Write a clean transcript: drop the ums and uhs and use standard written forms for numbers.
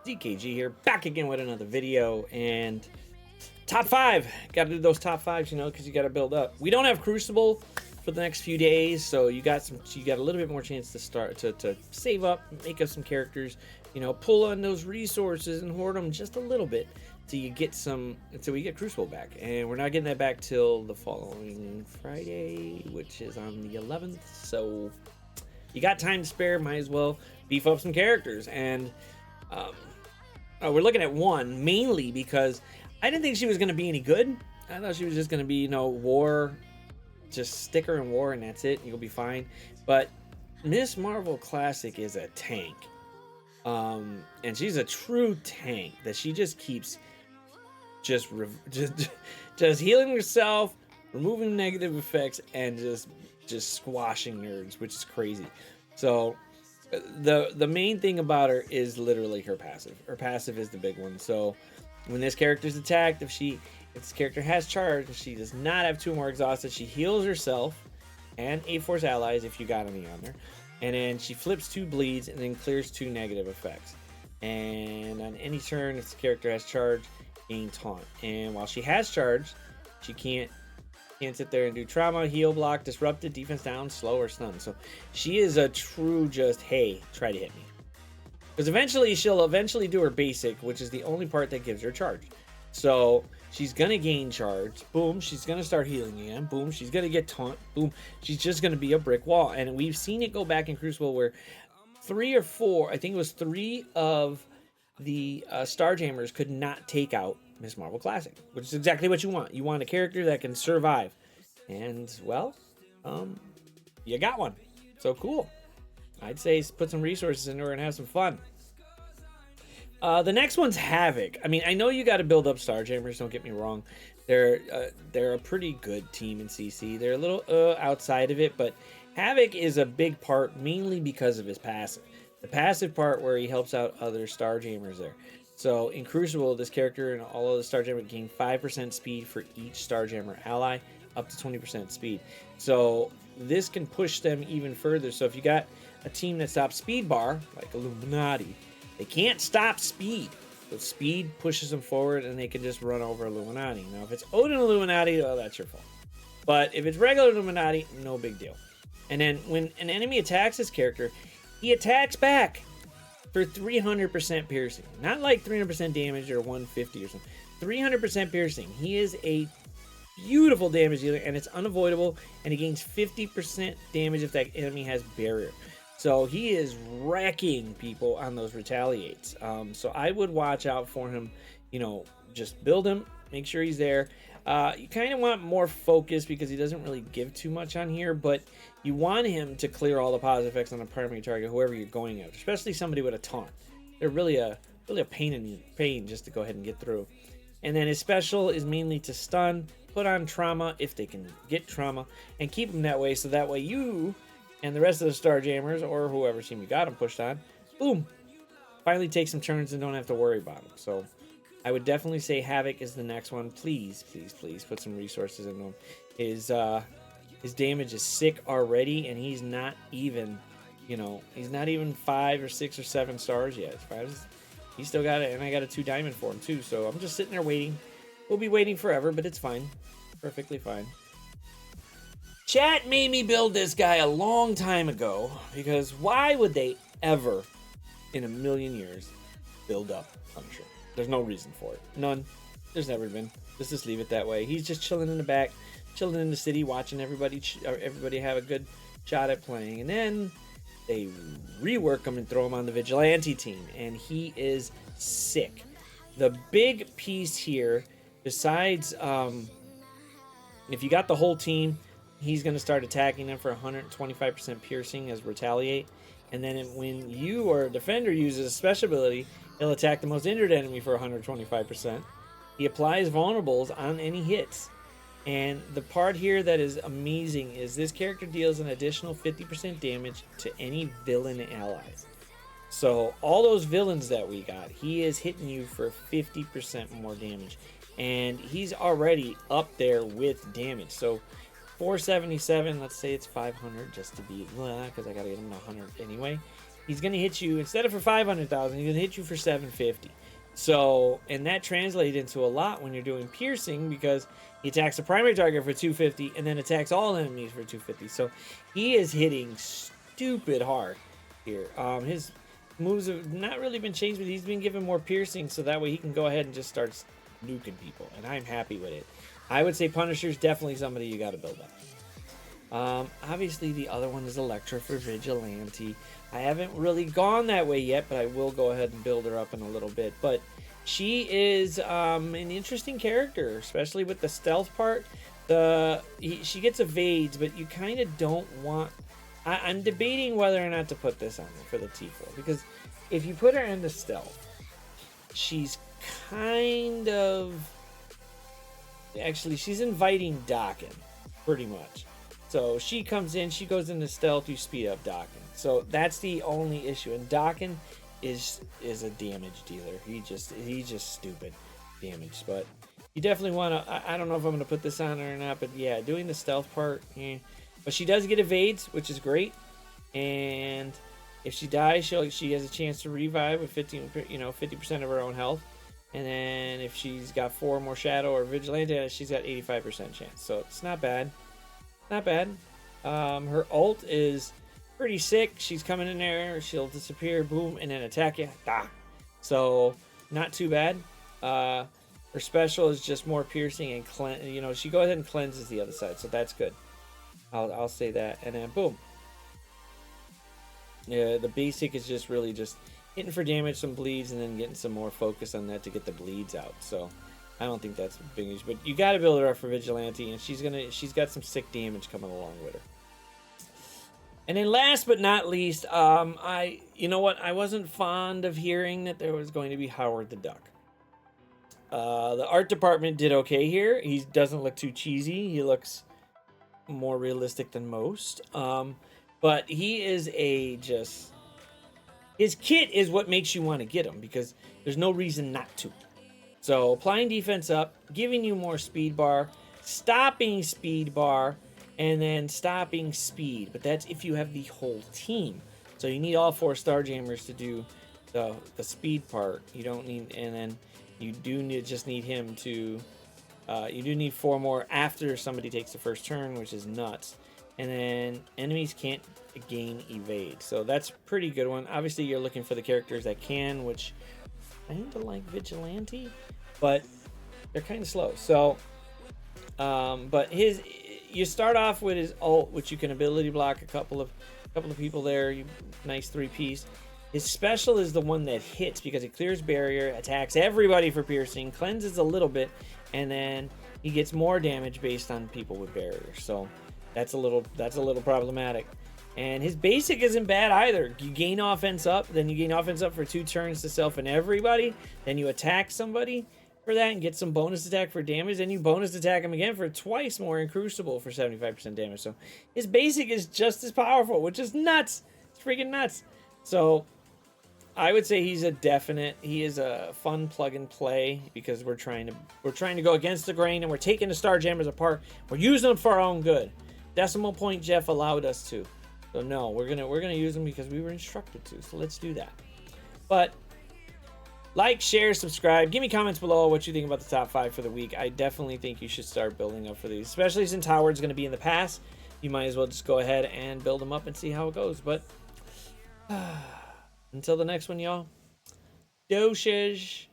DKG here, back again with another video, and top 5. Got to do those top 5s, you know, because you got to build up. We don't have Crucible for the next few days, so you got a little bit more chance to start to save up, make up some characters, you know, pull on those resources and hoard them just a little bit until we get Crucible back. And we're not getting that back till the following Friday, which is on the 11th. So you got time to spare, might as well beef up some characters. And we're looking at one mainly because I didn't think she was going to be any good. I thought she was just going to be, you know, war, just stick her in war and that's it. You'll be fine. But Miss Marvel Classic is a tank. And she's a true tank that she just keeps just healing herself, removing negative effects, and just squashing nerds, which is crazy. So the main thing about her is literally her passive. Her passive is the big one. So when this character's attacked, if this character has charge, and she does not have 2 more exhausted, she heals herself and 8 force allies if you got any on there. And then she flips 2 bleeds and then clears 2 negative effects. And on any turn, if the character has charge, gain taunt. And while she has charge, she can't sit there and do trauma, heal, block, disrupted, defense down, slow, or stun. So she is a true just, hey, try to hit me. Because she'll eventually do her basic, which is the only part that gives her charge. So she's going to gain charge. Boom, she's going to start healing again. Boom, she's going to get taunt. Boom, she's just going to be a brick wall. And we've seen it go back in Crucible where 3 or 4, I think it was 3 of the Starjammers could not take out Miss Marvel Classic, which is exactly what you want. You want a character that can survive. And, well, you got one. So cool. I'd say put some resources into her and have some fun. The next one's Havoc. I mean, I know you got to build up Starjammers, don't get me wrong. They're a pretty good team in CC. They're a little outside of it, but Havoc is a big part mainly because of his passive. The passive part where he helps out other Starjammers there. So in Crucible, this character and all of the Starjammers gain 5% speed for each Starjammer ally, up to 20% speed. So this can push them even further. So if you got a team that stops speed bar, like Illuminati, they can't stop speed. So speed pushes them forward and they can just run over Illuminati. Now if it's Odin Illuminati, well, that's your fault. But if it's regular Illuminati, no big deal. And then when an enemy attacks this character, he attacks back for 300% piercing. Not like 300% damage or 150 or something. 300% piercing. He is a beautiful damage dealer, and it's unavoidable, and he gains 50% damage if that enemy has barrier. So he is wrecking people on those retaliates. So I would watch out for him. You know, just build him, make sure he's there. You kind of want more focus because he doesn't really give too much on here, but you want him to clear all the positive effects on the primary target, whoever you're going after, especially somebody with a taunt. They're really a pain just to go ahead and get through. And then his special is mainly to stun, put on trauma if they can get trauma, and keep them that way, so that way you and the rest of the Starjammers, or whoever team you got them pushed on, boom, finally take some turns and don't have to worry about them. So I would definitely say Havoc is the next one. Please, please, please put some resources into him. His damage is sick already, and he's not even, you know, he's not even 5 or 6 or 7 stars yet. He's still got it, and I got a 2 diamond for him too. So I'm just sitting there waiting. We'll be waiting forever, but it's fine, perfectly fine. Chat made me build this guy a long time ago because why would they ever, in a million years, build up Punisher? There's no reason for it. None. There's never been. Let's just leave it that way. He's just chilling in the back, chilling in the city, watching everybody have a good shot at playing. And then they rework him and throw him on the Vigilante team. And he is sick. The big piece here, besides if you got the whole team, he's going to start attacking them for 125% piercing as Retaliate. And then when you or a defender uses a special ability, he'll attack the most injured enemy for 125%. He applies vulnerables on any hits. And the part here that is amazing is this character deals an additional 50% damage to any villain allies. So all those villains that we got, he is hitting you for 50% more damage. And he's already up there with damage. So 477, let's say it's 500 just to be, because I got to get him to 100 anyway. he's going to hit you, instead of for 500,000, he's going to hit you for 750. So, and that translates into a lot when you're doing piercing, because he attacks the primary target for 250 and then attacks all enemies for 250. So he is hitting stupid hard here. His moves have not really been changed, but he's been given more piercing, so that way he can go ahead and just start nuking people, and I'm happy with it. I would say Punisher's definitely somebody you got to build up. Obviously the other one is Elektra for Vigilante. I haven't really gone that way yet, but I will go ahead and build her up in a little bit. But she is an interesting character, especially with the stealth part. She gets evades, but you kind of don't want... I'm debating whether or not to put this on there for the T4, because if you put her in the stealth, she's kind of... Actually, she's inviting Dokken, pretty much. So she comes in, she goes into stealth, you speed up Dokken. So that's the only issue. And Dokken is a damage dealer. He's just stupid damage. But you definitely want to... I don't know if I'm going to put this on her or not, but yeah, doing the stealth part, But she does get evades, which is great. And if she dies, she has a chance to revive with 50% of her own health. And then if she's got 4 more Shadow or Vigilante, she's got 85% chance. So it's not bad. Not bad. Her ult is pretty sick. She's coming in there, she'll disappear, boom, and then attack you. So not too bad. Her special is just more piercing and cleanse. She goes ahead and cleanses the other side, so that's good. I'll say that. And then boom. Yeah, the basic is just really just hitting for damage, some bleeds, and then getting some more focus on that to get the bleeds out. So I don't think that's a big issue. But you got to build her up for Vigilante, and she's got some sick damage coming along with her. And then last but not least, you know what? I wasn't fond of hearing that there was going to be Howard the Duck. The art department did okay here. He doesn't look too cheesy. He looks more realistic than most. But he is his kit is what makes you want to get him, because there's no reason not to. So applying defense up, giving you more speed bar, stopping speed bar, and then stopping speed. But that's if you have the whole team. So you need all 4 Starjammers to do the speed part. You don't need, and then you do just need him to, you do need 4 more after somebody takes the first turn, which is nuts. And then enemies can't gain evade. So that's a pretty good one. Obviously you're looking for the characters that can, which I kind of like Vigilante, but they're kind of slow. So, but you start off with his ult, which you can ability block a couple of people there. Nice 3-piece. His special is the one that hits because it clears barrier, attacks everybody for piercing, cleanses a little bit, and then he gets more damage based on people with barriers. So that's a little problematic. And his basic isn't bad either. You gain offense up, then you gain offense up for 2 turns to self and everybody. Then you attack somebody for that and get some bonus attack for damage. Then you bonus attack him again for twice more in Crucible for 75% damage. So his basic is just as powerful, which is nuts. It's freaking nuts. So I would say he is a fun plug and play, because we're trying to go against the grain, and we're taking the Starjammers apart. We're using them for our own good. Decimal Point Jeff allowed us to. So no, we're gonna use them because we were instructed to. So let's do that. But like, share, subscribe. Give me comments below what you think about the top 5 for the week. I definitely think you should start building up for these, especially since Howard's gonna be in the pass. You might as well just go ahead and build them up and see how it goes. But until the next one, y'all. Doses.